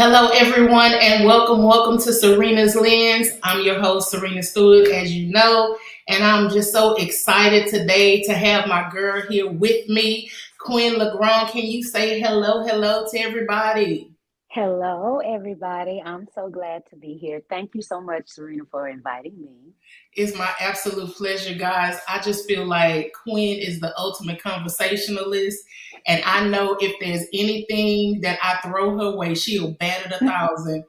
Hello, everyone, and welcome to Serena's Lens. I'm your host, Serena Stewart, as you know, and I'm just so excited today to have my girl here with me, Quien LaGrone. Can you say hello to everybody? Hello, everybody. I'm so glad to be here. Thank you so much, Serena, for inviting me. It's my absolute pleasure, guys. I just feel like Quinn is the ultimate conversationalist. And I know if there's anything that I throw her way, she'll bat it 1,000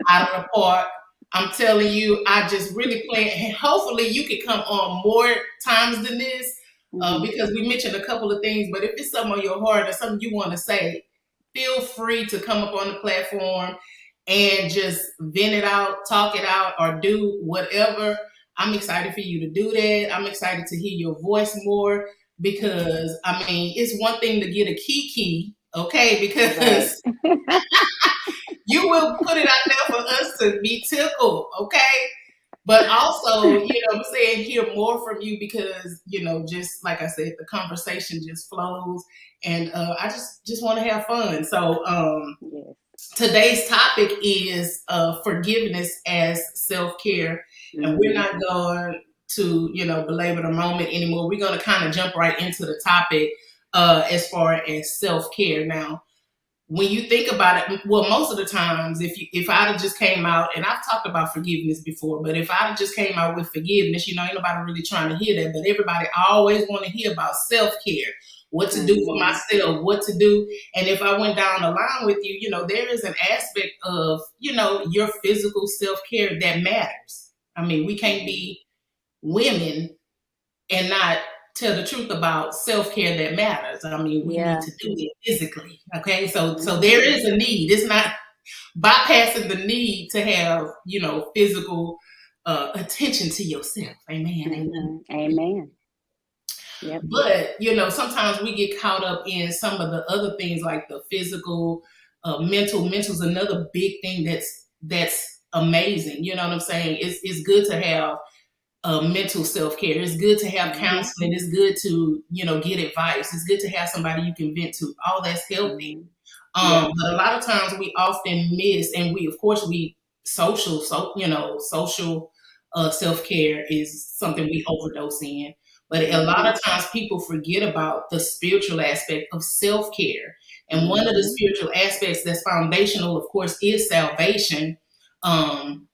out of the park. I'm telling you, I just really plan. And hopefully, you can come on more times than this Hmm. because we mentioned a couple of things. But if it's something on your heart or something you want to say, feel free to come up on the platform and just vent it out, talk it out, or do whatever. I'm excited for you to do that. I'm excited to hear your voice more because I mean, it's one thing to get a kiki, okay? Right. Because you will put it out there for us to be tickled, okay? But also, I'm saying, hear more from you because, just like I said, the conversation just flows, and I just want to have fun. So Yes. today's topic is forgiveness as self care, and we're Hmm. not going to, belabor the moment anymore. We're going to kind of jump right into the topic as far as self care now when you think about it, well, most of the times, if I'd have just came out, and I've talked about forgiveness before, but if I'd have just came out with forgiveness, ain't nobody really trying to hear that. But everybody always want to hear about self care, what to do for Hmm. myself, what to do. And if I went down the line with you, there is an aspect of your physical self care that matters. I mean, we can't Hmm. be women and not tell the truth about self-care that matters. I mean, we need Yeah. to do it physically. Okay. So there Hmm. is a need. It's not bypassing the need to have, physical attention to yourself. Amen. Amen. Hmm. Amen. Yep. But, sometimes we get caught up in some of the other things like the physical, mental. Mental's another big thing that's amazing. You know what I'm saying? It's good to have mental self care. It's good to have Hmm. counseling. It's good to get advice. It's good to have somebody you can vent to. All that's healthy. Hmm. Yep. But a lot of times we often miss, and we of course we social self care is something we overdose in. But a lot Hmm. of times people forget about the spiritual aspect of self care. And one of the Hmm. spiritual aspects that's foundational, of course, is salvation. Um,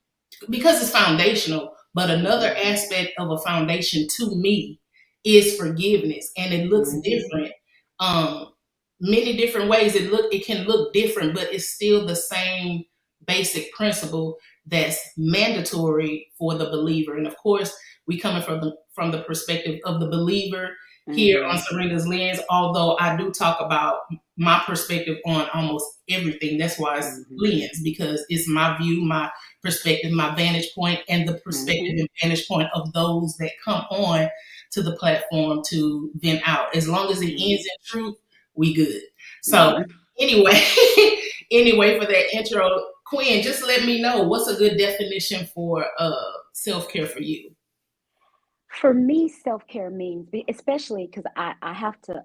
because it's foundational. But another Hmm. aspect of a foundation to me is forgiveness, and it looks Hmm. different. Um, Many different ways. It can look different, but it's still the same basic principle that's mandatory for the believer. And of course, we coming from the perspective of the believer here on Hmm. Serena's Lens. Although I do talk about my perspective on almost everything. That's why it's Hmm. lens because it's my view, my perspective, my vantage point, and the perspective Hmm. and vantage point of those that come on to the platform to vent out. As long as it ends in truth, we good. So Hmm. anyway, anyway, for that intro, Quinn, just let me know what's a good definition for self care for you. For me, self-care means, especially because I have to,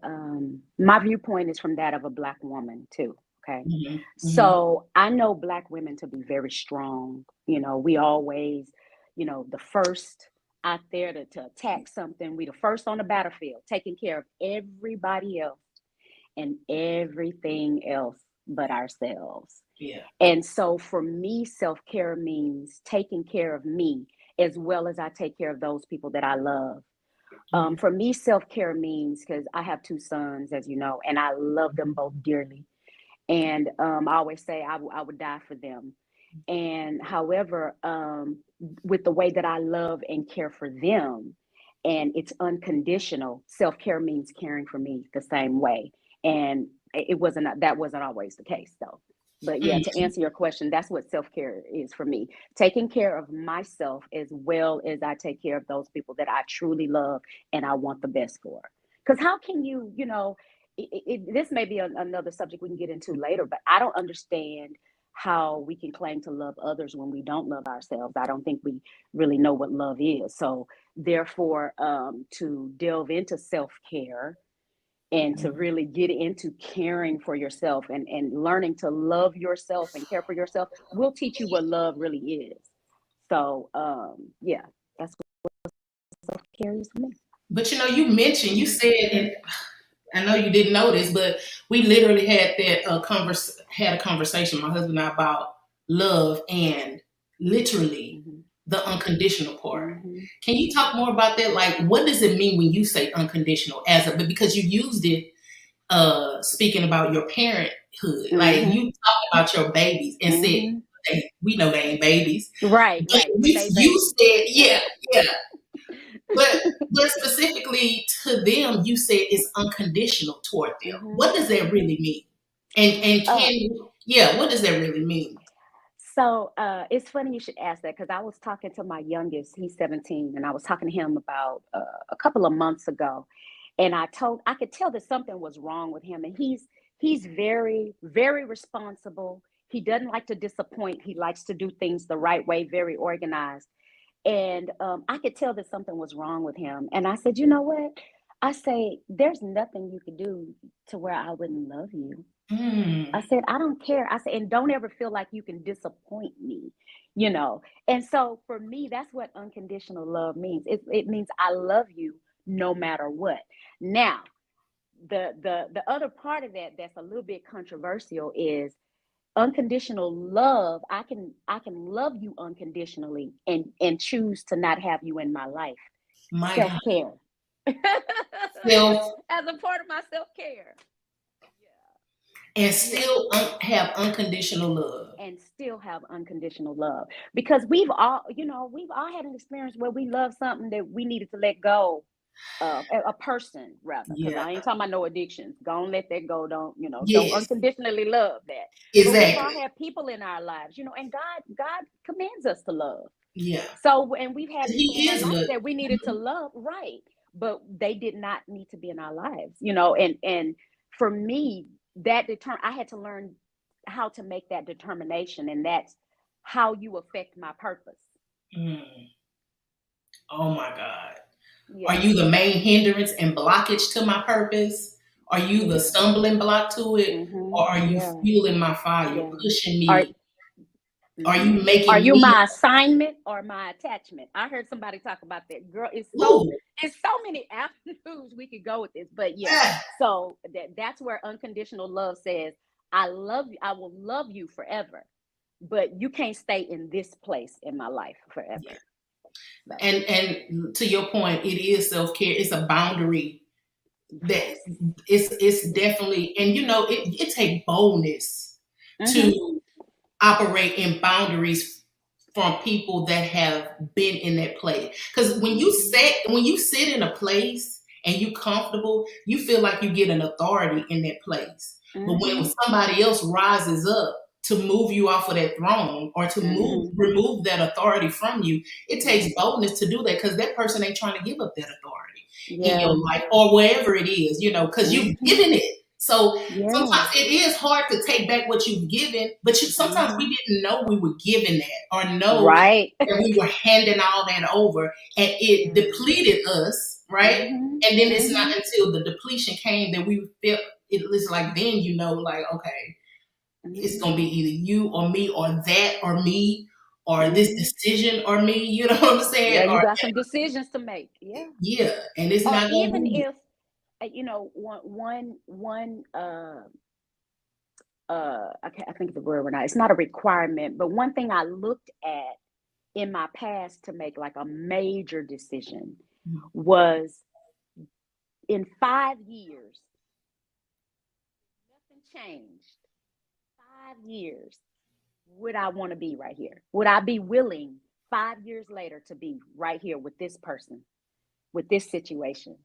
my viewpoint is from that of a Black woman too. Okay. Hmm. Hmm. So I know Black women to be very strong. We always, the first out there to attack something. We the first on the battlefield, taking care of everybody else and everything else but ourselves. Yeah. And so for me, self care means taking care of me as well as I take care of those people that I love. Yeah. For me, self care means because I have two sons, as you know, and I love them both dearly. And I always say I would die for them. And however, with the way that I love and care for them, and it's unconditional, self care means caring for me the same way. And it wasn't that wasn't always the case though. But yeah, to Mm. answer your question, that's what self care is for me. Taking care of myself as well as I take care of those people that I truly love and I want the best for. Because how can this may be another subject we can get into later, but I don't understand how we can claim to love others when we don't love ourselves. I don't think we really know what love is. So, therefore, to delve into self care and to really get into caring for yourself and learning to love yourself and care for yourself will teach you what love really is. So yeah, that's what self-care is for me. But you mentioned, you said, and I know you didn't know this, but we literally had that had a conversation, my husband and I, about love and literally Mm-hmm. the unconditional part. Mm-hmm. Can you talk more about that? Like, what does it mean when you say unconditional but because you used it speaking about your parenthood, like Mm-hmm. you talked about your babies and said Mm-hmm. we know they ain't babies, Right, but right. But they you babies. said yeah, but specifically to them, you said it's unconditional toward them. Mm-hmm. What does that really mean? And Uh, what does that really mean? so it's funny you should ask that because I was talking to my youngest. He's 17, and I was talking to him about a couple of months ago, and I could tell that something was wrong with him, and he's very very responsible. He doesn't like to disappoint. He likes to do things the right way, very organized. And I could tell that something was wrong with him. And I said, you know what? I say, there's nothing you could do to where I wouldn't love you. I Mm, said, I don't care. I said, and don't ever feel like you can disappoint me, you know? And so for me, that's what unconditional love means. It means I love you no matter what. Now, the other part of that that's a little bit controversial is unconditional love. I can love you unconditionally and choose to not have you in my life. my God, Self-care. self As a part of my self-care. and Yeah. still have unconditional love. And still have unconditional love, because we've all had an experience where we love something that we needed to let go of, a person rather, because Yeah, I ain't talking about no addictions. Don't let that go. Don't yes, unconditionally love that. But we've all exactly. had people in our lives, and God commands us to love. Yeah, So, and we've had people in he our is life love. that we needed to love, right? But they did not need to be in our lives, and for me, I had to learn how to make that determination, and that's how you affect my purpose. Mm, oh my God. Are Yeah, you the main hindrance and blockage to my purpose? Are you the yeah, stumbling block to it? Or are you yeah, fueling my fire, yeah. pushing Are me? Are hmm you Are making you me? my assignment or my attachment? I heard somebody talk about that. Girl, Ooh, it's so many avenues we could go with this. But yeah, ah, so that's where unconditional love says, I love you, I will love you forever. But you can't stay in this place in my life yeah. forever. So And to your point, it is self care. It's a boundary that yes. it's definitely, and it take boldness Mm-hmm. to operate in boundaries from people that have been in that place. Because Mm-hmm. when you sit in a place and you comfortable, you feel like you get an authority in that place. But when Mm-hmm. somebody else rises up to move you off of that throne or to Mm-hmm. remove that authority from you, it takes Mm-hmm. boldness to do that because that person ain't trying to give up that authority in your Yeah. life or wherever it is, because you've Mm-hmm. given it. So Yeah. sometimes it is hard to take back what you've given, but sometimes we Mm-hmm. didn't know we were giving that or know Right. that we were handing all that over and it Yeah. depleted us, right? Mm-hmm. And then it's Mm-hmm. not until the depletion came that we felt it was like then like, okay, it's Mm-hmm. gonna be either you or me or that or me or this Mm-hmm. decision or me, you know what I'm saying? Yeah, you Or got some decisions to make. Yeah. yeah, and it's Or not gonna even be if one I think of the word right now. It's not a requirement, but one thing I looked at in my past to make like a major decision was in 5 years, nothing changed. 5 years, would I want to be right here? Would I be willing 5 years later to be right here with this person, with this situation?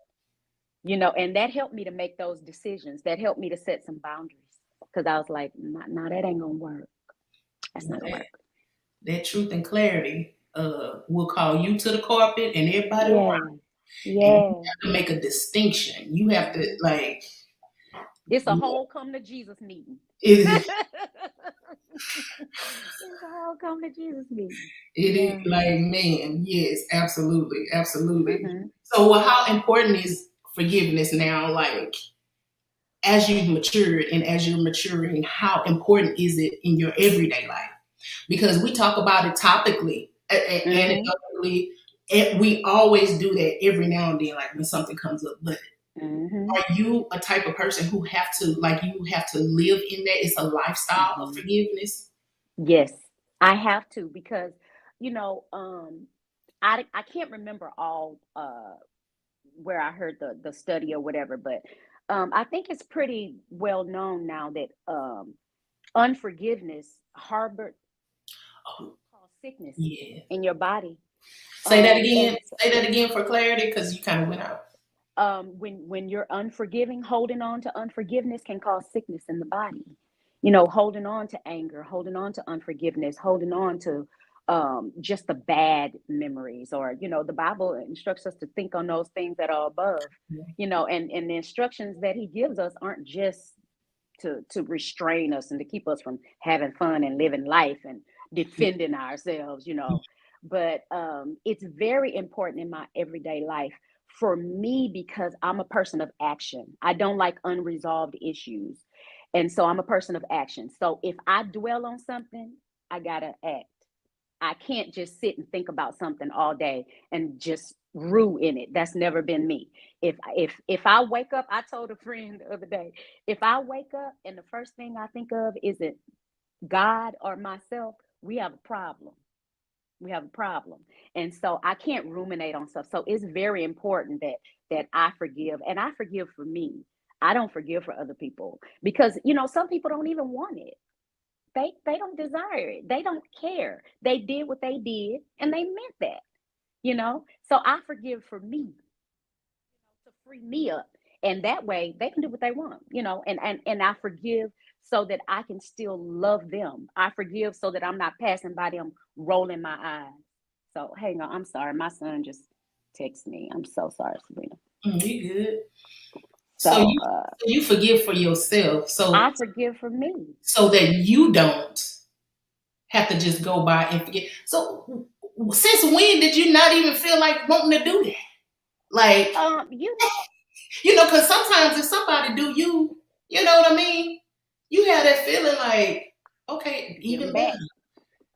And that helped me to make those decisions. That helped me to set some boundaries because I was like, no, that ain't gonna work. That's not gonna that, work. that truth and clarity will call you to the carpet and everybody around. Yeah, And you yeah. have to make a distinction. You have to Mhm. like It's a whole come to Jesus meeting. it, It's a whole come to Jesus meeting. it is Yeah. like man, yes, absolutely, absolutely. Hmm. So how important is forgiveness now? Like as you've matured and as you're maturing, how important is it in your everyday life? Because we talk about it topically, Mm-hmm. anecdotally, and we always do that every now and then, like when something comes up. But Mm-hmm. are you a type of person who have to, like, you have to live in that? It's a lifestyle of Mm-hmm. forgiveness. Yes, I have to because, you know, I can't remember all where I heard the study or whatever, but I think it's pretty well known now that unforgiveness harbor Oh, cause sickness yeah. in your body. Say that again. And Say that again for clarity, because you kind of went out. when you're unforgiving, holding on to unforgiveness can cause sickness in the body. You know, holding on to anger, holding on to unforgiveness, holding on to just the bad memories, or the Bible instructs us to think on those things that are above. And the instructions that He gives us aren't just to restrain us and to keep us from having fun and living life and defending ourselves. But it's very important in my everyday life for me because I'm a person of action. I don't like unresolved issues. And so I'm a person of action. So if I dwell on something, I gotta act. I can't just sit and think about something all day and just rue in it. That's never been me. If I wake up, I told a friend the other day, if I wake up and the first thing I think of isn't God or myself, we have a problem. We have a problem. And so I can't ruminate on stuff. So it's very important that I forgive, and I forgive for me. I don't forgive for other people because some people don't even want it. They don't desire it. They don't care. They did what they did and they meant that. So I forgive for me, to free me up. And that way they can do what they want. And I forgive so that I can still love them. I forgive so that I'm not passing by them rolling my eyes. So hang on, I'm sorry. My son just texted me. I'm so sorry, Sabrina. You good? So So you forgive for yourself, I forgive for me. so that you don't have to just go by and forget. So since when did you not even feel like wanting to do that? Like, You know, because sometimes if somebody do you, you know what I mean? You have that feeling like, okay, give them even better.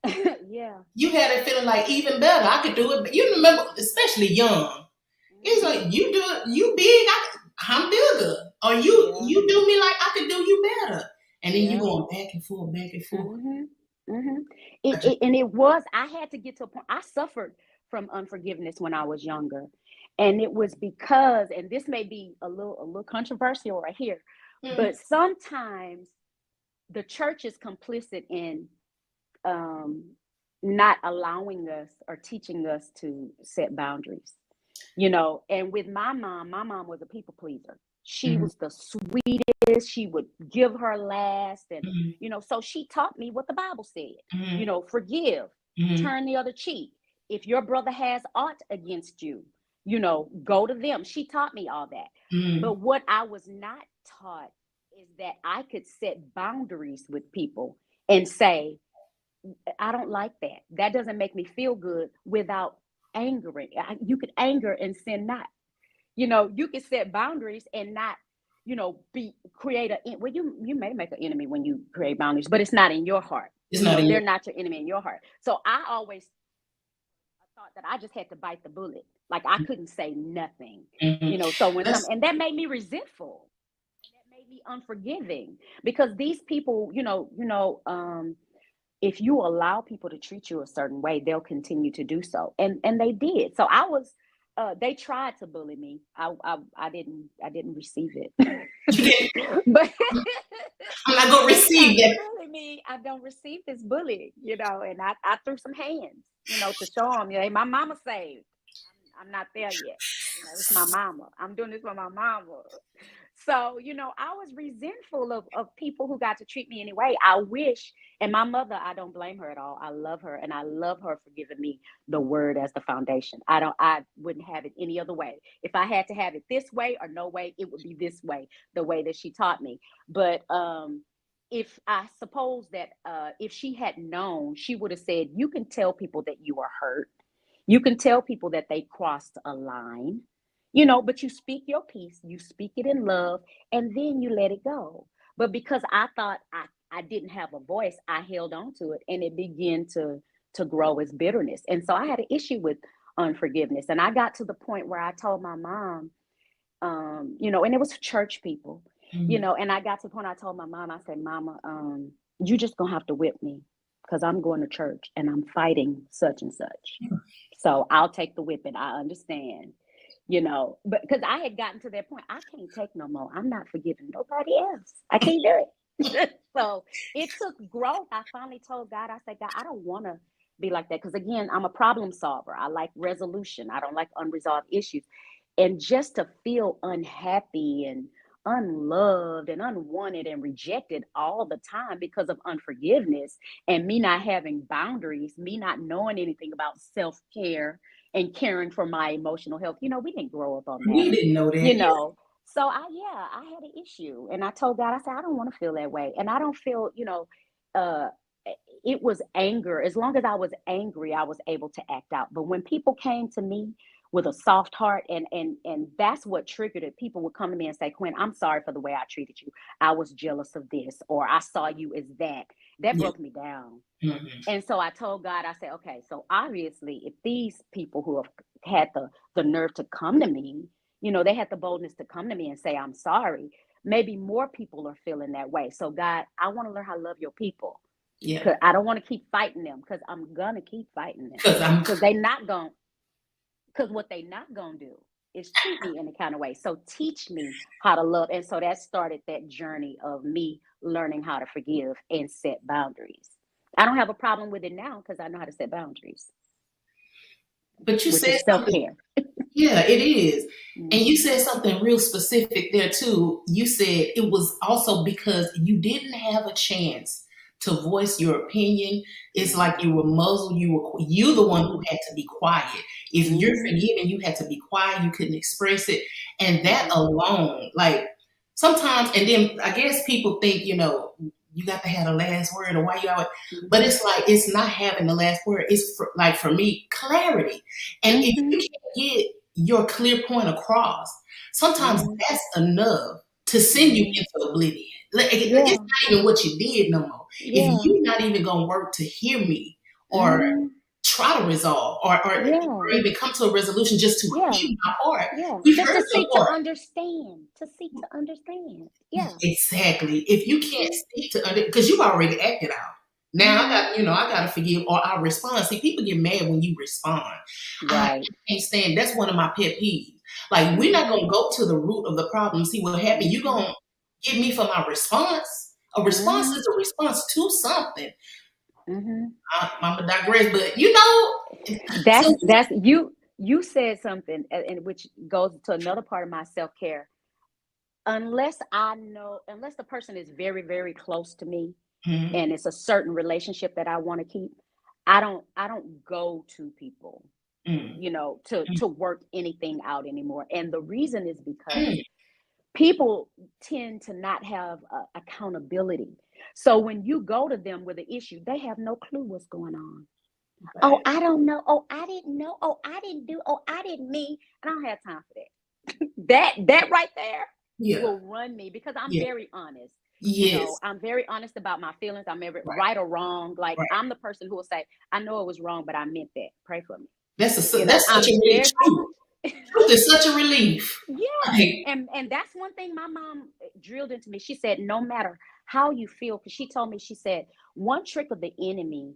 back. Yeah. You had that feeling like even better. I could do it. But you remember, especially young. It's Hmm. like you do it, you big, I'm bigger. Or Yeah. you do me like I could do you better. And then you Yeah. going back and forth, back and forth. Hmm. Hmm. I just, And it was, I had to get to a point. I suffered from unforgiveness when I was younger. And it was because, and this may be a little controversial right here, mm, but sometimes the church is complicit in um, not allowing us or teaching us to set boundaries. And with my mom was a people pleaser. She mm, was the sweetest. She would give her last. And, mm, so she taught me what the Bible said. mm, Forgive, mm, turn the other cheek. If your brother has aught against you, go to them. She taught me all that. mm. But what I was not taught is that I could set boundaries with people and say, I don't like that. That doesn't make me feel good without angering. You could anger and sin not. You can set boundaries and not, be create a well, you may make an enemy when you create boundaries, but it's not in your heart. It's not in They're your. not your enemy in your heart. So I always thought that I just had to bite the bullet. Like I couldn't say nothing. Mm-hmm. So when That's and that made me resentful. That made me unforgiving because these people, if you allow people to treat you a certain way, they'll continue to do so, and they did. So I was, they tried to bully me. I didn't receive it, you didn't. but I'm not gonna they tried receive to that. bully me. I don't receive this bully, and I threw some hands, to show them, hey, my mama saved. I'm not there yet. It's my mama. I'm doing this for my mama. So, I was resentful of people who got to treat me anyway. I wish, and my mother, I don't blame her at all. I love her, and I love her for giving me the word as the foundation. I wouldn't have it any other way. If I had to have it this way or no way, it would be this way, the way that she taught me. But if I suppose that if she had known, she would have said, you can tell people that you are hurt. You can tell people that they crossed a line. but you speak your piece, you speak it in love, and then you let it go. But because I thought I didn't have a voice, I held on to it, and it began to grow as bitterness. And so I had an issue with unforgiveness. And I got to the point where I told my mom, and it was church people, Mm-hmm. and I got to the point I told my mom, I said, Mama, you just gonna have to whip me because I'm going to church and I'm fighting such and such. So I'll take the whipping. I understand, but because I had gotten to that point, I can't take no more. I'm not forgiving nobody else. I can't do it. So it took growth. I finally told God, I said, God, I don't want to be like that. Because again, I'm a problem solver. I like resolution. I don't like unresolved issues. And just to feel unhappy and unloved and unwanted and rejected all the time because of unforgiveness and me not having boundaries, me not knowing anything about self-care and caring for my emotional health. We didn't grow up on that, We didn't know that. you Yeah. know. So I had an issue, and I told God, I said, I don't want to feel that way. And I don't feel, uh it was anger. As long as I was angry, I was able to act out. But when people came to me with a soft heart, and that's what triggered it. People would come to me and say, Quinn, I'm sorry for the way I treated you. I was jealous of this, or I saw you as that. That Yeah. broke me down. Mm-hmm. And so I told God, I said, okay, so obviously, if these people who have had the nerve to come to me, they had the boldness to come to me and say, I'm sorry, maybe more people are feeling that way. So God, I want to learn how to love your people. Yeah. Cause I don't want to keep fighting them, because I'm gonna keep fighting them. Because I'm. Because they not gonna because what they not gonna do is treat me in a kind of way. So teach me how to love. And so that started that journey of me learning how to forgive and set boundaries. I don't have a problem with it now because I know how to set boundaries, But you which said is something. self-care. Yeah, it is. And you Mm-hmm. said something real specific there too. You said it was also because you didn't have a chance to voice your opinion. It's like Mm-hmm. you were muzzled. You the one who had to be quiet. If you're Mm-hmm. forgiving, you had to be quiet. You couldn't express it, and that Mm-hmm. alone, like sometimes, and then I guess people think you got to have the last word, or why you always. But Mm-hmm. it's like it's not having the last word. It's like for me, clarity. And if you Mm-hmm. can't get your clear point across, sometimes Mm-hmm. that's enough to send you Mm-hmm. into oblivion. It's Yeah. not even what you did no more. If Yeah. you're not even gonna work to hear me or Mm-hmm. try to resolve or Yeah. even come to a resolution just to Yeah. hear my part, Yeah. we've Just to heard your seek to part. understand. To seek to understand. Yeah. Exactly. If you can't Mm-hmm. speak to under, because you've already acted out. Now Mm-hmm. I gotta forgive or I respond. See, people get mad when you respond. I Right. can't stand. That's one of my pet peeves. Like we're not Mm-hmm. gonna go to the root of the problem, see what happened. You Mm-hmm. gonna get me for my response. A response Mm-hmm. is a response to something. Mm-hmm. I'm gonna digress, but so That's you said something, and which goes to another part of my self-care. Unless the person is very, very close to me Mhm, and it's a certain relationship that I want to keep, I don't go to people, mhm, to work anything out anymore. And the reason is because mhm. people tend to not have accountability. So when you go to them with an issue, they have no clue what's going on. Oh, Right. I don't know. Oh, I didn't know. Oh, I didn't do. Oh, I didn't mean. I don't have time for that. That right there Yeah. will run me, because I'm Yeah. very honest. Yes. I'm very honest about my feelings. I'm ever Right. right or wrong. Like, Right. I'm the person who will say, I know it was wrong, but I meant that. Pray for me. That's such a I'm relief. very Truth is such a relief. yeah. Like, And that's one thing my mom drilled into me. She said, no matter how you feel, because she told me, she said, one trick of the enemy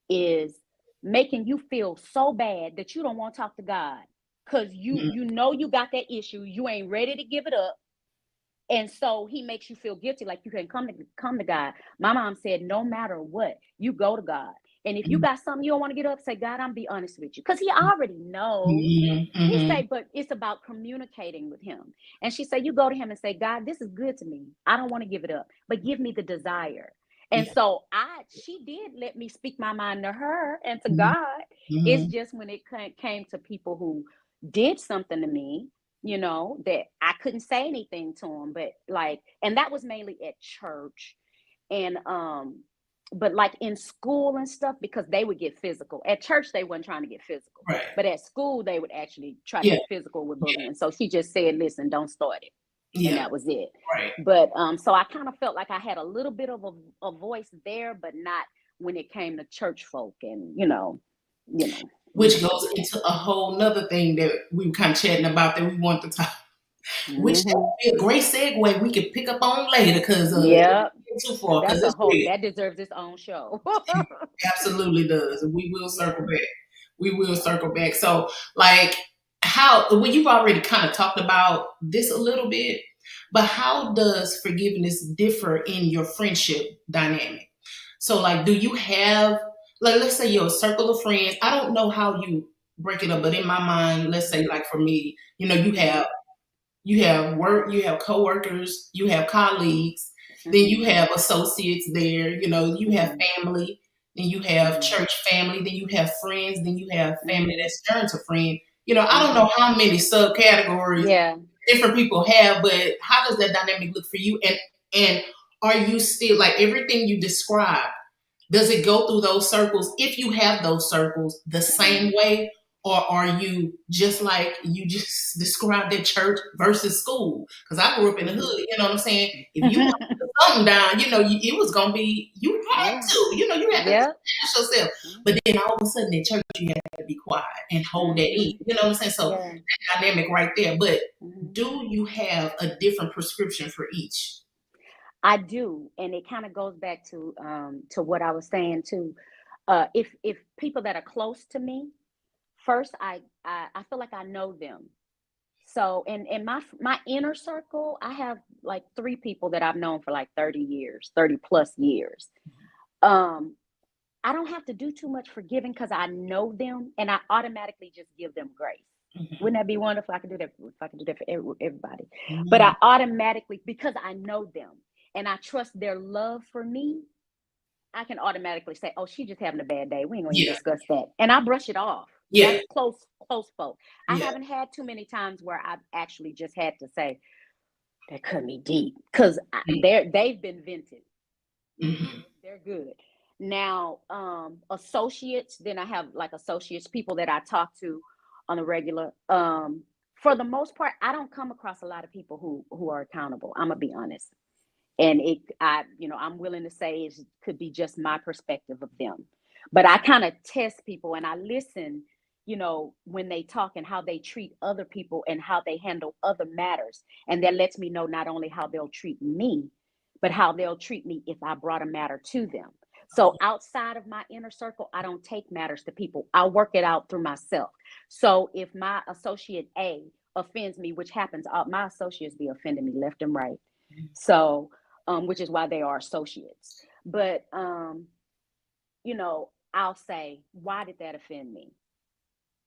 is making you feel so bad that you don't want to talk to God. Cause mhm, you got that issue. You ain't ready to give it up. And so he makes you feel guilty, like you can come to God. My mom said, no matter what, you go to God. And if you mhm, got something you don't want to get up, say, God, I'm be honest with you. Because he already knows. mhm, He mhm. say, but it's about communicating with him. And she said, you go to him and say, God, this is good to me. I don't want to give it up, but give me the desire. And Yeah. so she did let me speak my mind to her and to Mhm, God. It's mhm. just when it came to people who did something to me, that I couldn't say anything to them, but like, and that was mainly at church. And but like in school and stuff, because they would get physical. At church, they weren't trying to get physical, Right. but at school, they would actually try to Yeah. get physical with Yeah. bullying. So she just said, "Listen, don't start it," and Yeah. that was it. Right. But so I kind of felt like I had a little bit of a voice there, but not when it came to church folk, and Which goes into a whole nother thing that we were kind of chatting about that we want to talk, which Mm-hmm. would be a great segue we could pick up on later because Yep, too far because that's a it's whole real. that deserves its own show. Absolutely does. And we will Yeah, circle back. We will yeah. circle back. So, like, how, well, you've already kind of talked about this a little bit, but how does forgiveness differ in your friendship dynamic? So, like, do you have, like, let's say you're a circle of friends. I don't know how you break it up, but in my mind, let's say, like, for me, Mm-hmm. you have work, you have coworkers, you have colleagues, then you Mm-hmm. have associates there, you have Mm-hmm. family, then you have Mm-hmm. church family, then you have friends, then you have family Mm-hmm. that's turned to friend. I don't Mm-hmm. know how many subcategories Yeah. different people have, but how does that dynamic look for you? And are you still like everything you described? Does it go through those circles, if you have those circles, the Mm-hmm. same way? Or are you just like you just described at church versus school? Because I grew up in the Mm-hmm. hood, you know what I'm saying? If you want to put something down, it was going to be, you had Yeah. to, you had to Yeah. express yourself. But then all of a sudden at church, you have to be quiet and hold that in. Mm-hmm. You know what I'm saying? So Yeah. that dynamic right there. But Mm-hmm. do you have a different prescription for each? I do, and it kind of goes back to what I was saying too. If people that are close to me, first I feel like I know them. So in my inner circle, I have like three people that I've known for like 30 years, 30 plus years. Um, I don't have to do too much forgiving because I know them, and I automatically just give them grace. Wouldn't that be wonderful? I could do that if I could do that for everybody. But Mm-hmm. I automatically, because I know them and I trust their love for me, I can automatically say, "Oh, she just having a bad day. We ain't gonna even Yeah, discuss that," and I brush it off. yeah, That's close folk. I yeah. haven't had too many times where I've actually just had to say that cut me deep because they've been vented. Mm-hmm. They're good. Now, associates, then I have like associates, people that I talk to on a regular. For the most part, I don't come across a lot of people who are accountable. I'm gonna be honest. And I'm willing to say it could be just my perspective of them. But I kind of test people and I listen, when they talk and how they treat other people and how they handle other matters. And that lets me know not only how they'll treat me, but how they'll treat me if I brought a matter to them. So outside of my inner circle, I don't take matters to people. I work it out through myself. So if my associate A offends me, which happens, my associates be offending me left and right. So, which is why they are associates. But I'll say, why did that offend me?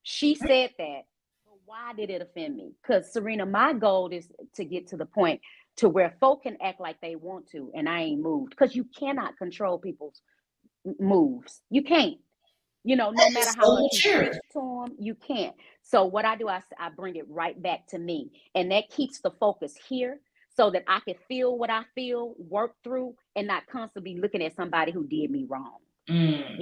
She said that, but why did it offend me? Because Serena, my goal is to get to the point to where folk can act like they want to, and I ain't moved. Because you cannot control people's moves. You can't. No That matter is how so much you mature. preach to them, you can't. So what I do, I bring it right back to me, and that keeps the focus here, so that I can feel what I feel, work through, and not constantly looking at somebody who did me wrong. Mm,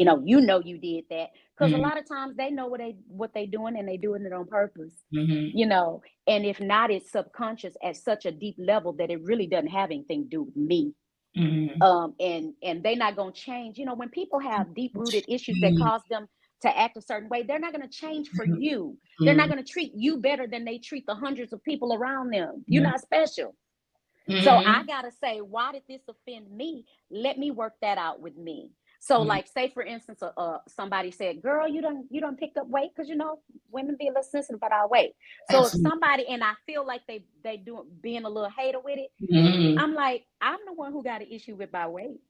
You did that because a mm, lot of times they know what they doing and they doing it on purpose. mm-hmm, You know, and if not, it's subconscious at such a deep level that it really doesn't have anything to do with me. mm-hmm. And they're not going to change. When people have deep rooted issues that cause them to act a certain way, they're not going to change for you. They're not Mm-hmm, going to treat you better than they treat the hundreds of people around them. You're mm-hmm, not special. So I mm-hmm. gotta say, why did this offend me? Let me work that out with me. So, like, say for instance, somebody said, "Girl, you don't pick up weight because women be a little sensitive about our weight." So if Absolutely. somebody and I feel like they do being a little hater with it, Mm-hmm. I'm like, I'm the one who got an issue with my weight.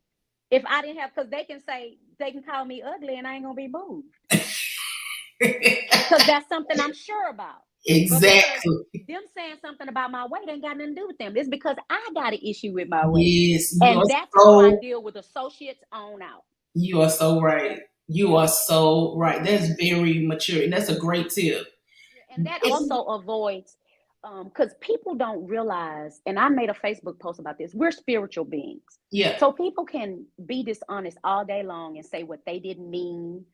If I didn't have, because they can call me ugly and I ain't gonna be moved because that's something I'm sure about. But because Exactly. them saying something about my weight ain't got nothing to do with them. It's because I got an issue with my weight. Yes, And that's how I so deal with associates on out. you are so right. You are so right. That's very mature, and that's a great tip. And that It's also avoids, Because people don't realize, and I made a Facebook post about this, we're spiritual beings. Yeah. So people can be dishonest all day long and say what they didn't mean,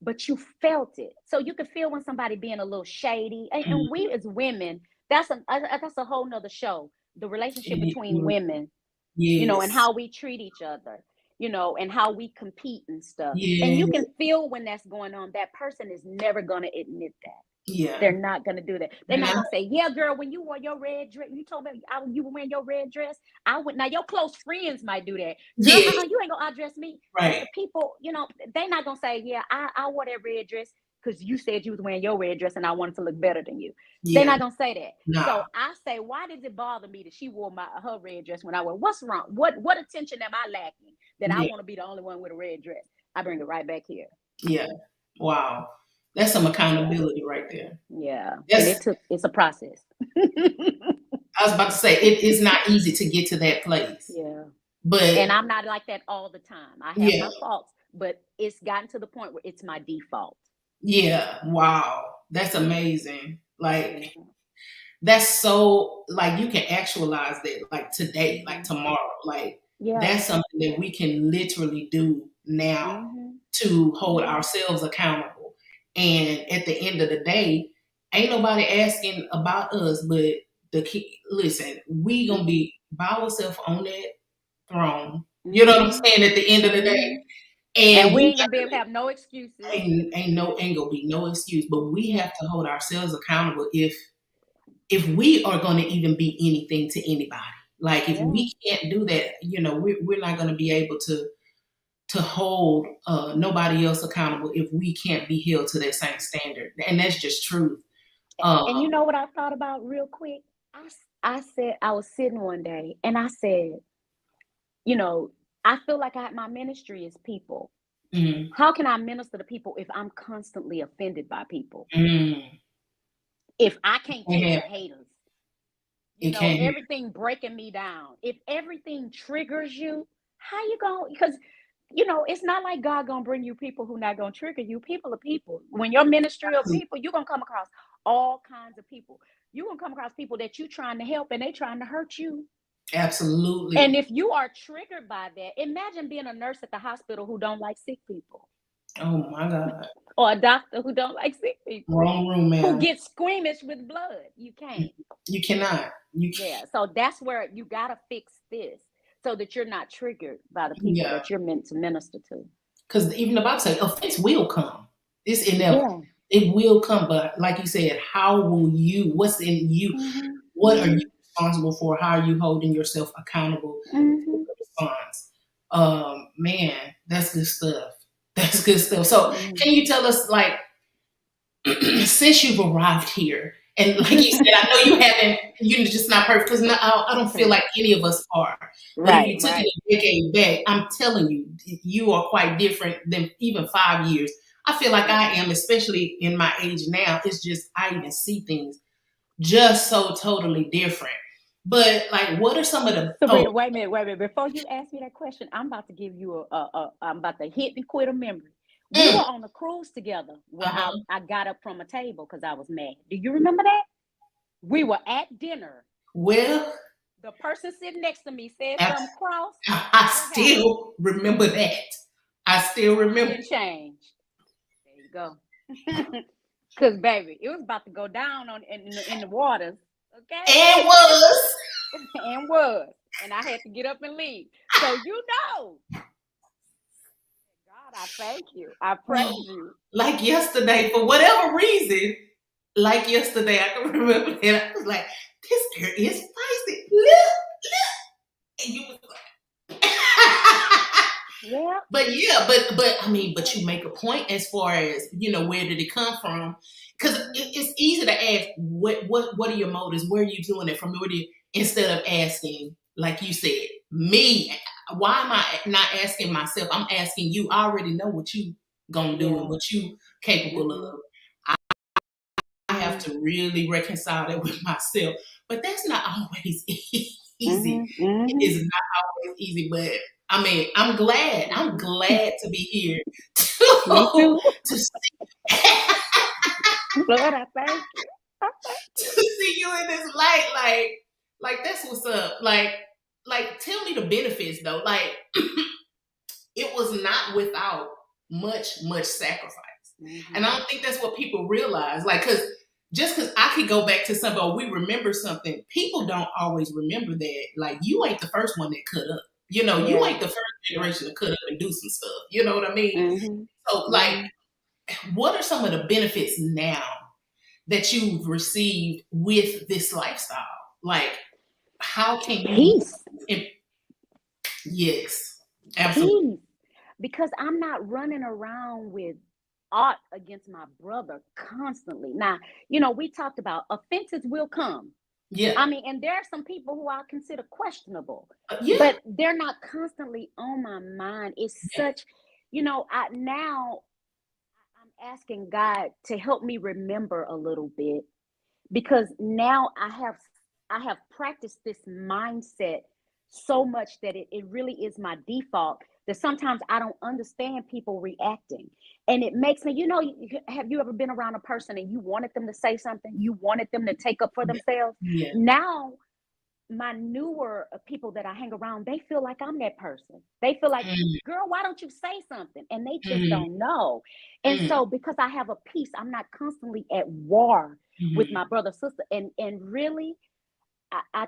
but you felt it. So you can feel when somebody being a little shady. And we as women, that's a whole nother show. The relationship between women, and Yes. how we treat each other, and how we compete and stuff. And Yeah. you can feel when that's going on. That person is never going to admit that. Yeah. They're not going to do that. They're not going to say, yeah, girl, when you wore your red dress, you told me you were wearing your red dress. I would. Now, your close friends might do that. Girl, Yes. you ain't going to address me. But Right. the people, they're not going to say, yeah, I wore that red dress because you said you was wearing your red dress and I wanted to look better than you. They're Yeah. not going to say that. Nah. So I say, why does it bother me that she wore her red dress when I wore? What's wrong? What attention am I lacking that I want to be the only one with a red dress? I bring it right back here. Yeah. Wow. That's some accountability right there. Yeah. And it's a process. I was about to say it is not easy to get to that place. Yeah. But and I'm not like that all the time. I have my faults, but it's gotten to the point where it's my default. Yeah. Wow. That's amazing. Like that's so like you can actualize that like today, like tomorrow. Like that's something that we can literally do now to hold ourselves accountable. And at the end of the day, ain't nobody asking about us, but listen, we gonna be by ourselves on that throne. You know what I'm saying? At the end of the day. And we ain't gonna be able to have no excuses. Ain't gonna be no excuse. But we have to hold ourselves accountable if we are gonna even be anything to anybody. Like if we can't do that, we're not gonna be able to hold nobody else accountable if we can't be held to that same standard. And that's just truth. And you know what I thought about real quick? I said, I was sitting one day and I said, I feel like my ministry is people. Mm-hmm. How can I minister to people if I'm constantly offended by people? Mm-hmm. If I can't take the haters, everything breaking me down. If everything triggers you, how you going? Because it's not like God gonna bring you people who not gonna trigger you. People are people. When your ministry of people, you're gonna come across all kinds of people. You're gonna come across people that you trying to help and they trying to hurt you. Absolutely. And if you are triggered by that, imagine being a nurse at the hospital who don't like sick people. Oh my God. Or a doctor who don't like sick people. Wrong room, man. Who gets squeamish with blood. You can't. You cannot. Yeah. So that's where you gotta fix this so that you're not triggered by the people that you're meant to minister to. Because even the Bible says offense will come. It's inevitable. It will come, but like you said, how will you? What's in you? Mm-hmm. What are you responsible for? How are you holding yourself accountable for the response? Man, that's good stuff. That's good stuff. So, can you tell us, like, since you've arrived here, and like you said, I know you haven't, you're just not perfect because I don't feel like any of us are. But if you took it a decade back, I'm telling you, you are quite different than even 5 years. I feel like I am, especially in my age now. It's just, I even see things just so totally different. But like, what are some of the? So wait a minute. Before you ask me that question, I'm about to give you I'm about to hit and quit a memory. We were on a cruise together where I got up from a table because I was mad. Do you remember that? We were at dinner. Well, the person sitting next to me said something cross. I still remember that. I still remember. It changed. There you go. Because baby, it was about to go down in the waters. Okay. And was. And was. And I had to get up and leave. So God, I thank you. I praise you. Like yesterday, for whatever reason, I can remember that I was like, this girl is feisty. Look. And you was like, yeah. But you make a point as far as, where did it come from? Because it's easy to ask, what are your motives? Where are you doing it from? Instead of asking, like you said, me, why am I not asking myself? I'm asking you. I already know what you gonna do and what you capable of. I have to really reconcile that with myself. But that's not always easy. It is not always easy, but I mean, I'm glad to be here to see. Lord, I thank you. to see you in this light, like that's what's up. Like tell me the benefits though. Like it was not without much sacrifice. And I Mm-hmm. don't think that's what people realize. Like, cause just cause I could go back to something or we remember something, people don't always remember that. Like you ain't the first one that cut up. You know, you Yeah. ain't the first Yeah. generation to cut up and do some stuff. You know what I mean? Mm-hmm. So like, Mm-hmm. what are some of the benefits now that you've received with this lifestyle? Like, how can you? Peace. Yes, absolutely. Peace. Because I'm not running around with aught against my brother constantly. Now, we talked about offenses will come. Yeah, I mean, and there are some people who I consider questionable, yeah, but they're not constantly on my mind. It's yeah. such, now I'm asking God to help me remember a little bit, because now I have practiced this mindset so much that it really is my default, that sometimes I don't understand people reacting. And it makes me, have you ever been around a person and you wanted them to say something, you wanted them to take up for Yeah, themselves? yeah. Now my newer people that I hang around, they feel like I'm that person. They feel like, Mm, girl, why don't you say something? And they just mm, don't know. And mm, so because I have a peace, I'm not constantly at war with mm, my brother, sister. And really, I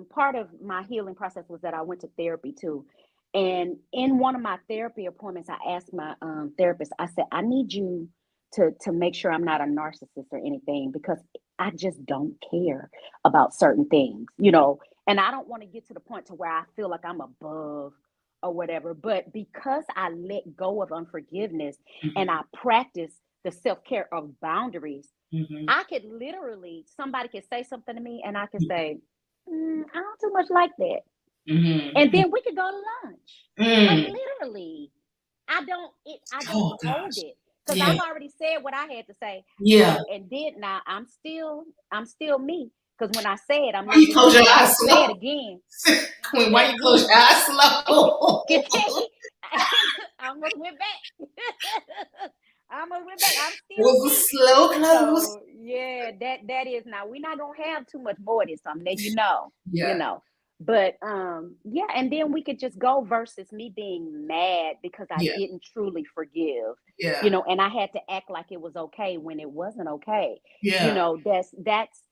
part of my healing process was that I went to therapy too. And in one of my therapy appointments, I asked my therapist, I said, I need you to make sure I'm not a narcissist or anything, because I just don't care about certain things, and I don't want to get to the point to where I feel like I'm above or whatever. But because I let go of unforgiveness and mhm, I practice the self-care of boundaries, mhm. I could literally, somebody could say something to me and I could say, I don't too much like that. Mhm, And mhm, then we could go to lunch. Like mm. literally. I don't Oh hold gosh. it, because Yeah, I've already said what I had to say. yeah. And did not, I'm still me. Because when I say it, I'm Why letting you you know close your that I'm eyes gonna say it slow? again. I'm Queen, gonna why say it you close again. your eyes slow? Okay. I almost went back. I almost went back. I'm It still was a me. slow close. So yeah, that is, now we're not gonna have too much more of this. I'm letting you know, you Yeah, know. But yeah, and then we could just go versus me being mad because I yeah, didn't truly forgive, yeah, and I had to act like it was okay when it wasn't okay. yeah, That's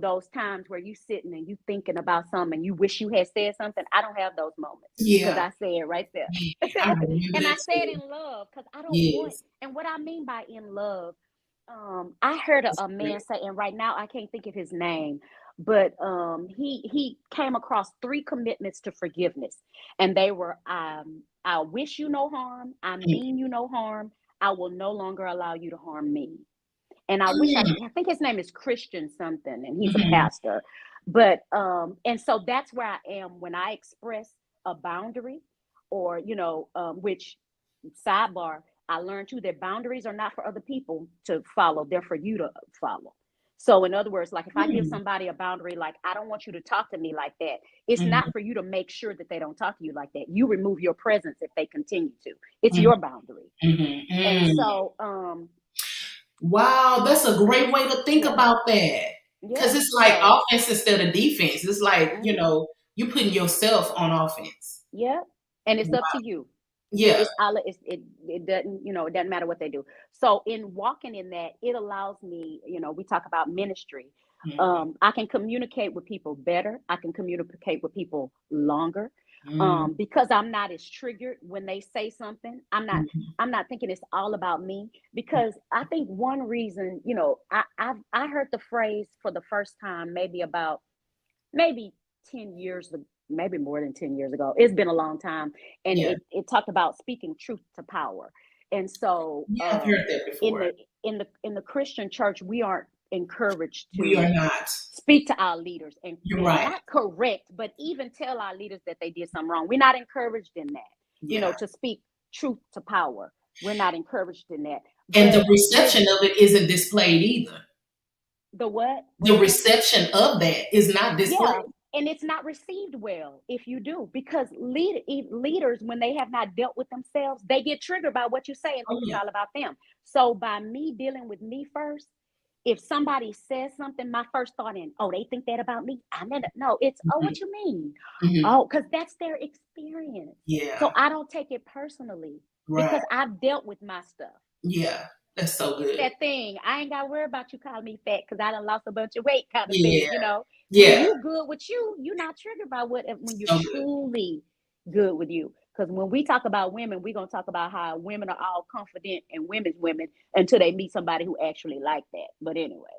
those times where you sitting and you thinking about something and you wish you had said something. I don't have those moments because yeah. I say it right there. Yeah, I remember And I that say it too. in love, because I don't want, Yes. and what I mean by in love, I heard a, That's a man great. say, and right now I can't think of his name, but he came across three commitments to forgiveness, and they were, I wish you no harm, I Mm, mean you no harm, I will no longer allow you to harm me. And mm, I think his name is Christian something, and he's a mhm, pastor. But and so that's where I am when I express a boundary, or which, sidebar, I learned too that boundaries are not for other people to follow, they're for you to follow. So in other words, like if I give mm, somebody a boundary, like I don't want you to talk to me like that, it's not mhm, for you to make sure that they don't talk to you like that. You remove your presence if they continue to. It's mhm, your boundary. mhm, And mm. so Wow, that's a great way to think yeah, about that. Because yeah. it's like So offense instead of defense. It's like, mhm. you putting yourself on offense. Yeah, and it's up Wow. to you. Yeah. It doesn't, it doesn't matter what they do. So in walking in that, it allows me, we talk about ministry. Mhm, I can communicate with people better. I can communicate with people longer. mm, Because I'm not as triggered when they say something. mhm, I'm not thinking it's all about me, because I think one reason, I heard the phrase for the first time maybe 10 years, maybe more than 10 years ago. It's been a long time. And yeah. it talked about speaking truth to power. And so Yeah, I've heard that in before. the Christian church, we aren't encouraged We are to not. speak to our leaders You're and right. not correct, but even tell our leaders that they did something wrong. We're not encouraged in that, Yeah. to speak truth to power. We're not encouraged in that. And But the with reception of it isn't displayed either. the what? What The now? reception of that is not displayed. Yeah, and it's not received well if you do, because leaders, when they have not dealt with themselves, they get triggered by what you say and Oh think it's yeah. all about them. So by me dealing with me first, if somebody says something, my first thought in, oh, they think that about me. I never, no, it's, oh, Mhm. what you mean? Mhm. Oh, because that's their experience. So Yeah. I don't take it personally Right. because I've dealt with my stuff. Yeah. That's so It's good. that thing. I ain't got to worry about you calling me fat because I done lost a bunch of weight kind of thing, Yeah. you know? When Yeah. you good with you, you're not triggered by what, when you're So good. truly good with you. Because when we talk about women, we're going to talk about how women are all confident and women's women until they meet somebody who actually like that. But anyway,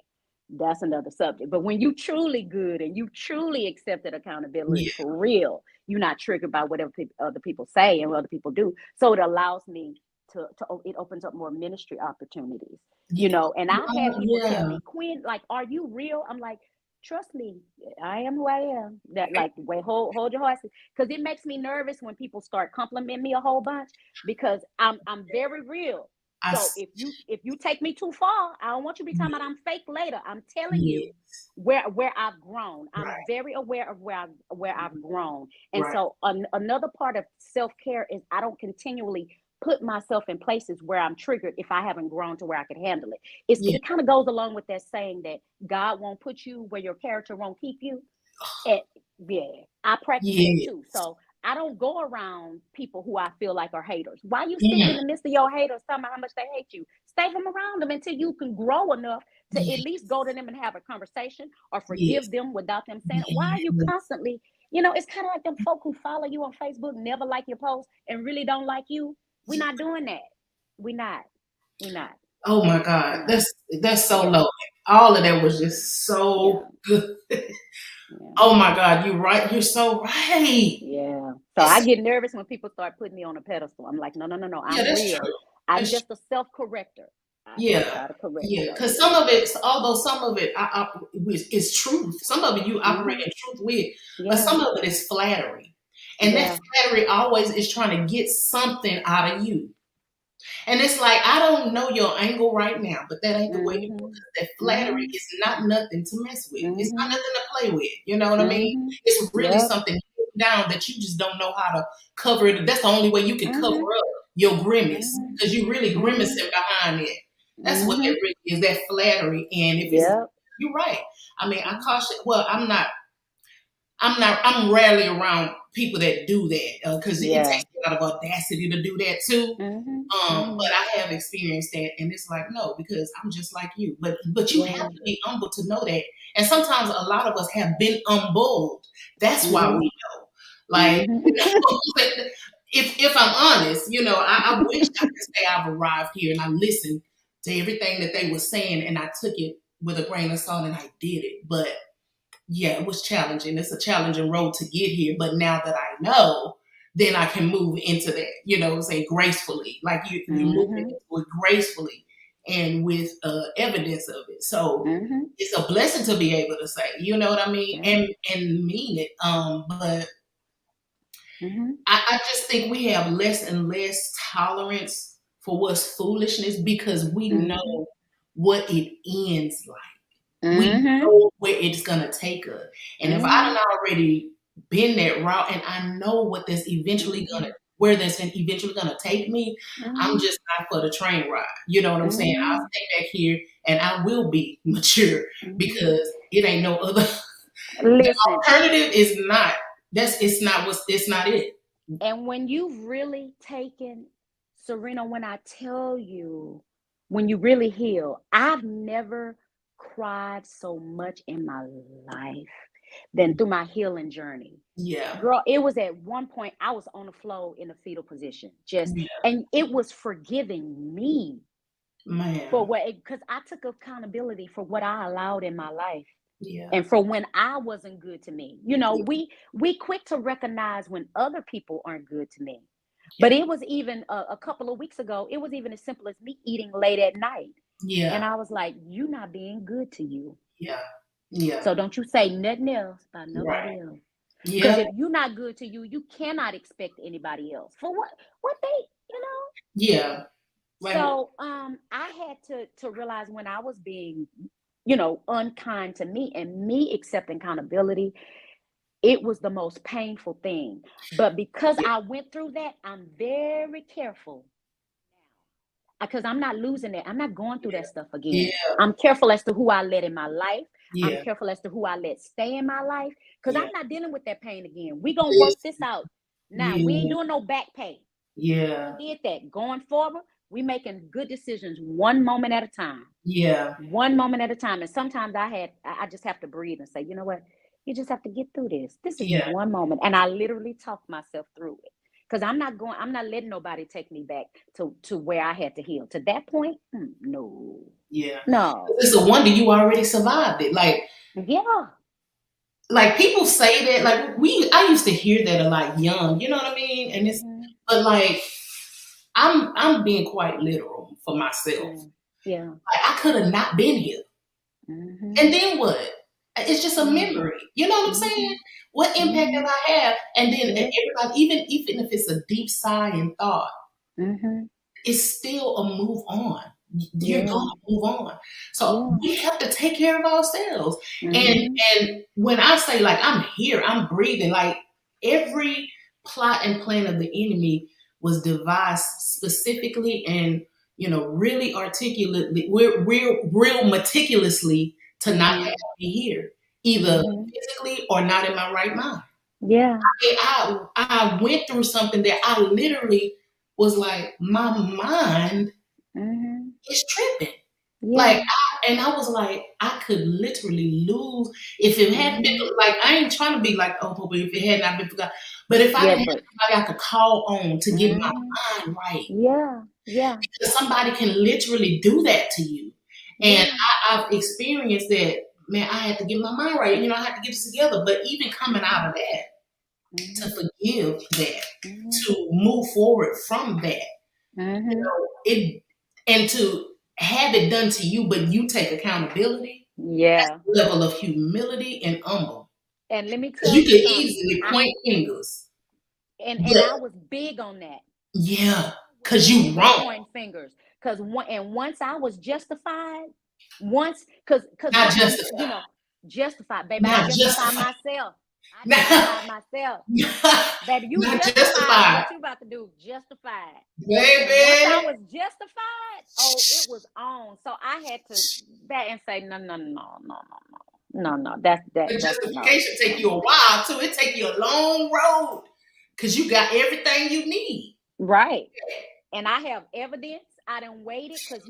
that's another subject. But when you truly good and you truly accepted accountability Yeah. for real, you're not triggered by whatever other people say and what other people do. So it allows me to it opens up more ministry opportunities, you Yeah. know. And I've had Oh, people tell yeah. me, Quinn, like, are you real? I'm like, trust me, I am who I am. That, like, wait, hold your horses, because it makes me nervous when people start complimenting me a whole bunch, because I'm very real. I So s- if you take me too far, I don't want you to be talking yeah. about I'm fake later. I'm telling Yeah. you where I've grown. I'm Right. very aware of where I've grown. And Right. so another part of self-care is I don't continually put myself in places where I'm triggered if I haven't grown to where I can handle it. Yeah. It kind of goes along with that saying that God won't put you where your character won't keep you. And yeah, I practice that Yeah. too. So I don't go around people who I feel like are haters. Why you sitting in Mm. the midst of your haters talking about how much they hate you? Stay from around them until you can grow enough to at Yeah. least go to them and have a conversation or Yes. forgive them without them saying, why are you Yeah. constantly, you know, it's kind of like them folk who follow you on Facebook, never like your post and really don't like you. We're not doing that. We're not. We're not. Oh my We're God. not. That's so Yeah. low. All of that was just so Yeah. good. Yeah. Oh my God, you're right. You're so right. Yeah. So I It's, get nervous when people start putting me on a pedestal. I'm like, no, no, no, no. yeah, I'm that's real. true. I'm That's just a self corrector. I Yeah, try to correct. yeah. So Because yeah. some of it, although some of it is truth, some of it you operate Mm-hmm. in truth with, but Yeah. some of it is flattery. And that Yeah. flattery always is trying to get something out of you. And it's like, I don't know your angle right now, but that ain't the way to go. Mm-hmm. 'Cause that flattery Mm-hmm. is not nothing to mess with. It's not Mm-hmm. nothing to play with. You know what I mean? Mm-hmm. It's really Yep. something down that you just don't know how to cover it. That's the only way you can cover Mm-hmm. up your grimace, Mm-hmm. because you really Mm-hmm. grimacing behind it. That's what Mm-hmm. that really is, that flattery. And if it's, Yep. you're right. I mean, I Mm-hmm. caution, well, I'm rarely around people that do that, because it Yeah. takes a lot of audacity to do that too. Mm-hmm. But Mm-hmm. I have experienced that, and it's like, no, because I'm just like you. But you have Yeah. to be humble to know that. And sometimes a lot of us have been humbled. That's why Mm-hmm. we know. Like, you Mm-hmm. know, if I'm honest, I wish I could say I've arrived here and I listened to everything that they were saying and I took it with a grain of salt and I did it. But yeah, it was challenging. It's a challenging road to get here. But now that I know, then I can move into that, say gracefully. Like you're moving Mm-hmm. into it gracefully and with evidence of it. So Mm-hmm. it's a blessing to be able to say, you know what I mean? Yeah. And mean it. But Mm-hmm. I just think we have less and less tolerance for what's foolishness because we Mm-hmm. know what it ends like. We Mm-hmm. know where it's gonna take us. And if I Mm-hmm. done already been that route and I know Mm-hmm. where that's eventually gonna take me, I'm Mm-hmm. just not for the train ride. You know what I'm saying? I'll Mm-hmm. stay back here and I will be mature Mm-hmm. because it ain't no other. The Listen, alternative is not. It's not it. and when you've really taken, Serena, when I tell you, when you really heal, I've never cried so much in my life than through my healing journey. Yeah. Girl, it was at one point I was on the floor in a fetal position, just, Yeah. and it was forgiving me for Man. what, because I took accountability for what I allowed in my life Yeah. and for when I wasn't good to me. You know, we quick to recognize when other people aren't good to me. But Yeah. it was even a couple of weeks ago, it was even as simple as me eating late at night. And Yeah. I was like, you not being good to you. Yeah. Yeah. So don't you say nothing else about Right. nobody else. Because Yeah. if you're not good to you, you cannot expect anybody else. For what they, you know? Yeah. Like, So I had to realize when I was being, unkind to me and me accepting accountability, it was the most painful thing. But because yeah. I went through that, I'm very careful now. because I'm not losing that. I'm not going through that stuff again. Yeah. I'm careful as to who I let in my life. I'm Yeah. careful as to who I let stay in my life, because Yeah. I'm not dealing with that pain again. We gonna work this Listen. out now. We ain't Yeah. doing no back pay. Yeah. We did that. Going forward, we making good decisions one moment at a time. Yeah. One moment at a time. And sometimes I just have to breathe and say, you know what? You just have to get through this. This is just Yeah. one moment. And I literally talk myself through it. Because I'm not letting nobody take me back to where I had to heal. To that point, no. Yeah. No. It's a wonder you already survived it. Yeah. Like people say that, I used to hear that a lot young, you know what I mean? And Mm-hmm. but like, I'm being quite literal for myself. Yeah. Yeah. Like I could have not been here. Mm-hmm. And then what? It's just a Yeah. memory. You know what I'm Mm-hmm. saying? What impact Mm-hmm. did I have? And then Yeah. everybody, even if it's a deep sigh and thought, Mm-hmm. it's still a move on. You're Yeah. gonna move on. So Yeah. we have to take care of ourselves. And Mm-hmm. and when I say like I'm here, I'm breathing, like every plot and plan of the enemy was devised specifically and really articulately, we're real meticulously to not have Mm-hmm. me here, either Mm-hmm. physically or not in my right mind. Yeah. I went through something that I literally was like, my mind Mm-hmm. is tripping. Like, Yeah. and I was like, I could literally lose if it hadn't been Mm-hmm. like, I ain't trying to be like, oh, but if it had not been forgotten. But if I Yeah, didn't have but somebody I could call on to get my mm-hmm. mind right, Yeah. Yeah. because somebody can literally do that to you. And Yeah. I've experienced that, man, I had to get my mind right. I had to get this together. But even coming out of that, to Mm-hmm. forgive that, Mm-hmm. to move forward from that, Mm-hmm. it and to have it done to you, but you take accountability. That's Yeah. a level of humility and humble. And let me Because tell you you could something. easily point fingers, And but I was big on that. yeah, I was because you big on wrong, pointing fingers. Once I was justified, cause not what I'm, justified, justified, baby. I not justify justified, myself. I not, justify myself. Baby, you not justified justified, what you about to do. Justified. And once I baby. was justified, oh, it was on. So I had to back and say, no, no, no, no, no, no, no, no. The That's no, justification take no, you a no. while too. It take you a long road because you got everything you need. Right. And I have evidence. I didn't wait it because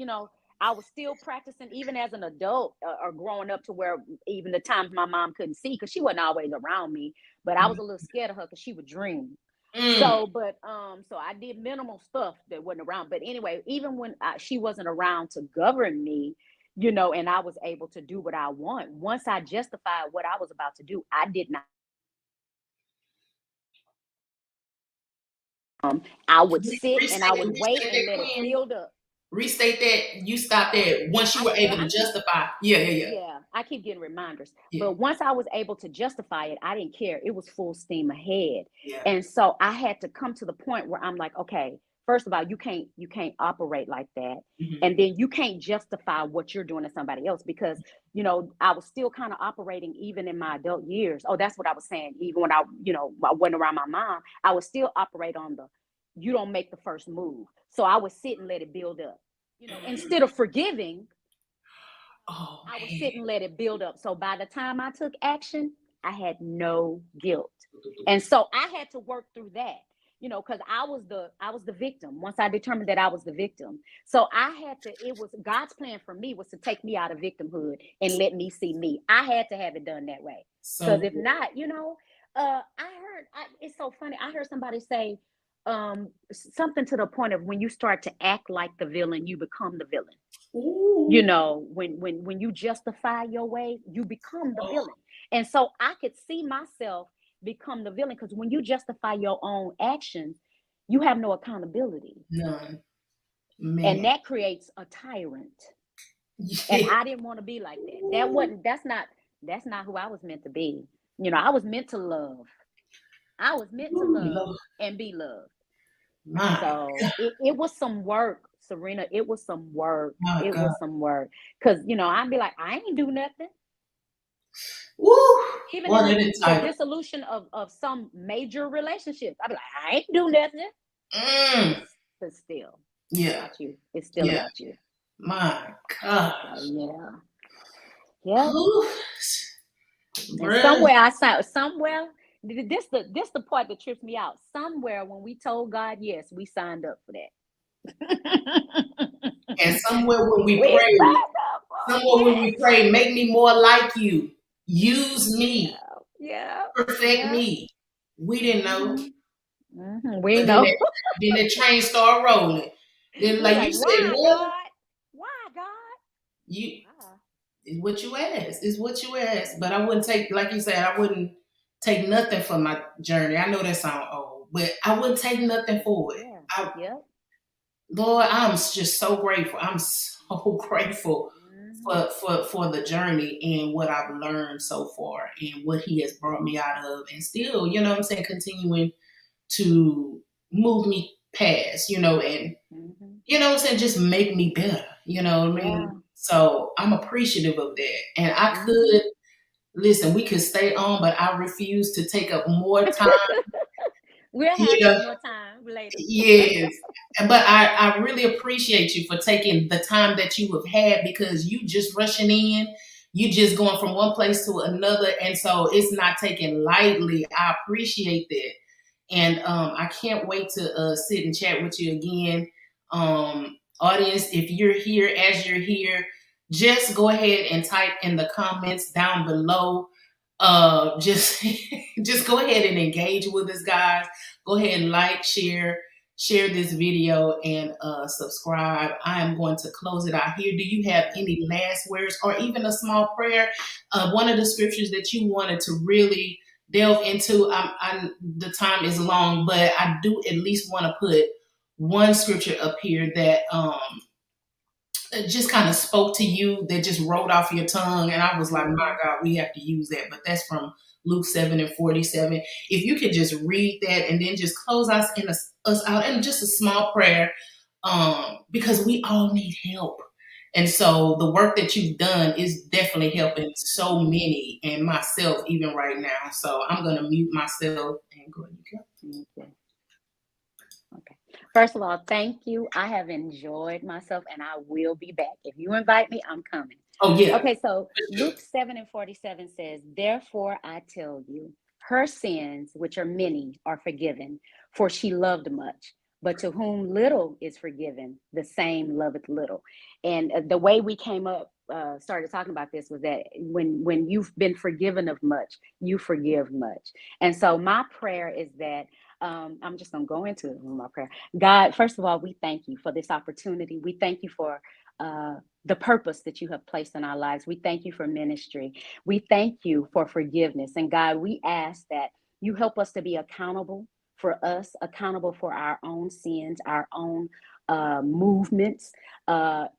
I was still practicing even as an adult, or growing up, to where even the times my mom couldn't see because she wasn't always around me, but I was a little scared of her because she would dream. Mm. So I did minimal stuff that wasn't around. But anyway, even when she wasn't around to govern me, and I was able to do what I want. Once I justified what I was about to do, I did not. I would sit and I would wait Restate and that, let it Queen. build up. Restate that. You stopped that once you I were well, able to I keep justify. Yeah, yeah, yeah, Yeah, I keep getting reminders. yeah, But once I was able to justify it, I didn't care. It was full steam ahead. yeah. And so I had to come to the point where I'm like, okay, first of all, you can't operate like that. Hmm. And then you can't justify what you're doing to somebody else, because I was still kind of operating even in my adult years. Oh, that's what I was saying. Even when I went around my mom, I would still operate on the you don't make the first move. So I would sit and let it build up. Instead of forgiving, Oh I would man. sit and let it build up. So by the time I took action, I had no guilt. And so I had to work through that, because I was the victim. Once I determined that I was the victim. So I had to, it was God's plan for me was to take me out of victimhood and let me see me. I had to have it done that way. Because So if not, it's so funny. I heard somebody say something to the point of, when you start to act like the villain, you become the villain. ooh, When you justify your way, you become the oh, villain. And so I could see myself become the villain, because when you justify your own actions, you have no accountability, none, and man. that creates a tyrant. And Yeah. I didn't want to be like that. That Ooh, wasn't that's not who I was meant to be. I was meant to love. I was meant to ooh, love Lord, and be loved. my, So it was some work, Serena. It was some work. my It God. was some work. Cause I'd be like, I ain't do nothing. Woo, Even boy, in that the entitled. dissolution of some major relationships, I'd be like, I ain't do nothing. Mm, But still. Yeah. about you. It's still Yeah. about you. My So gosh. yeah. Yep. Whew. And Bruh. somewhere I signed somewhere. This the part that trips me out. Somewhere when we told God yes, we signed up for that. And somewhere when we We pray, signed up for it. somewhere when we Yes. pray, make me more like you. Use me. Yeah. Yeah. Perfect Yeah. me. We didn't know. We But then know. that train started rolling. Then We're like you like, said, why, what? God? Why, God? You Why? is what you asked. Is what you asked. But I wouldn't take, like you said, I wouldn't take nothing for my journey. I know that sounds old, but I wouldn't take nothing for it. Yeah. I, Yep. Lord, I'm just so grateful. I'm so grateful Hmm. for the journey and what I've learned so far and what He has brought me out of, and still, you know what I'm saying, continuing to move me past, and Hmm. you know what I'm saying, just make me better. You know what I mean? Yeah. So I'm appreciative of that. And I Hmm. could listen, we could stay on, but I refuse to take up more time, We'll have you know. some more time later. Yes. But I really appreciate you for taking the time that you have had, because you just rushing in, you just going from one place to another. And so it's not taken lightly. I appreciate that. And I can't wait to sit and chat with you again. Audience, if you're here, as you're here, just go ahead and type in the comments down below. Just just go ahead and engage with us, guys. Go ahead and like, share this video, and subscribe. I am going to close it out here. Do you have any last words or even a small prayer? One of the scriptures that you wanted to really delve into. The time is long, but I do at least want to put one scripture up here that just kind of spoke to you, that just rolled off your tongue, and I was like, my Hmm. God, we have to use that. But that's from Luke 7:47. If you could just read that and then just close us out in just a small prayer, because we all need help. And so the work that you've done is definitely helping so many, and myself even right now. So I'm gonna mute myself and go ahead. Okay. Okay. First of all, thank you. I have enjoyed myself and I will be back. If you invite me, I'm coming. Oh yeah, Okay, so for sure. Luke 7:47 says, therefore I tell you, her sins, which are many, are forgiven, for she loved much. But to whom little is forgiven, the same loveth little. And the way we came up, started talking about this was that when you've been forgiven of much, you forgive much. And so my prayer is that I'm just going to go into it with my prayer. God, first of all, we thank you for this opportunity. We thank you for uh, the purpose that you have placed in our lives. We thank you for ministry. We thank you for forgiveness. And God, we ask that you help us to be accountable for us, accountable for our own sins, our own movements,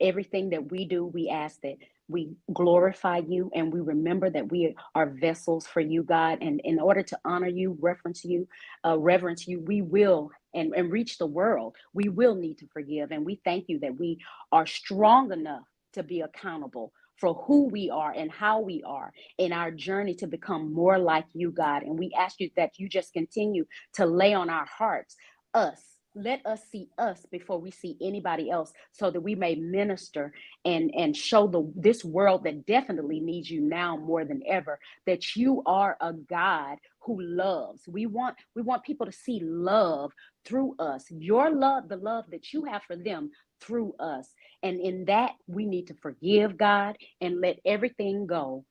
everything that we do. We ask that we glorify you and we remember that we are vessels for you, God. And in order to honor you, reverence you, we will and reach the world, we will need to forgive. And we thank you that we are strong enough to be accountable for who we are and how we are in our journey to become more like you, God. And we ask you that you just continue to lay on our hearts us. Let us see us before we see anybody else, so that we may minister and show this world that definitely needs you now more than ever, that you are a God who loves. We want people to see love through us. Your love, the love that you have for them through us. And in that, we need to forgive, God, and let everything go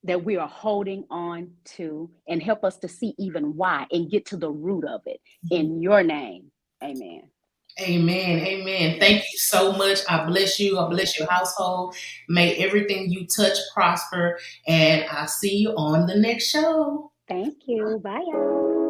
that we are holding on to, and help us to see even why and get to the root of it. In your name, amen. Amen. Amen. Thank Yes. you so much. I bless you. I bless your household. May everything you touch prosper. And I'll see you on the next show. Thank you. Bye, y'all.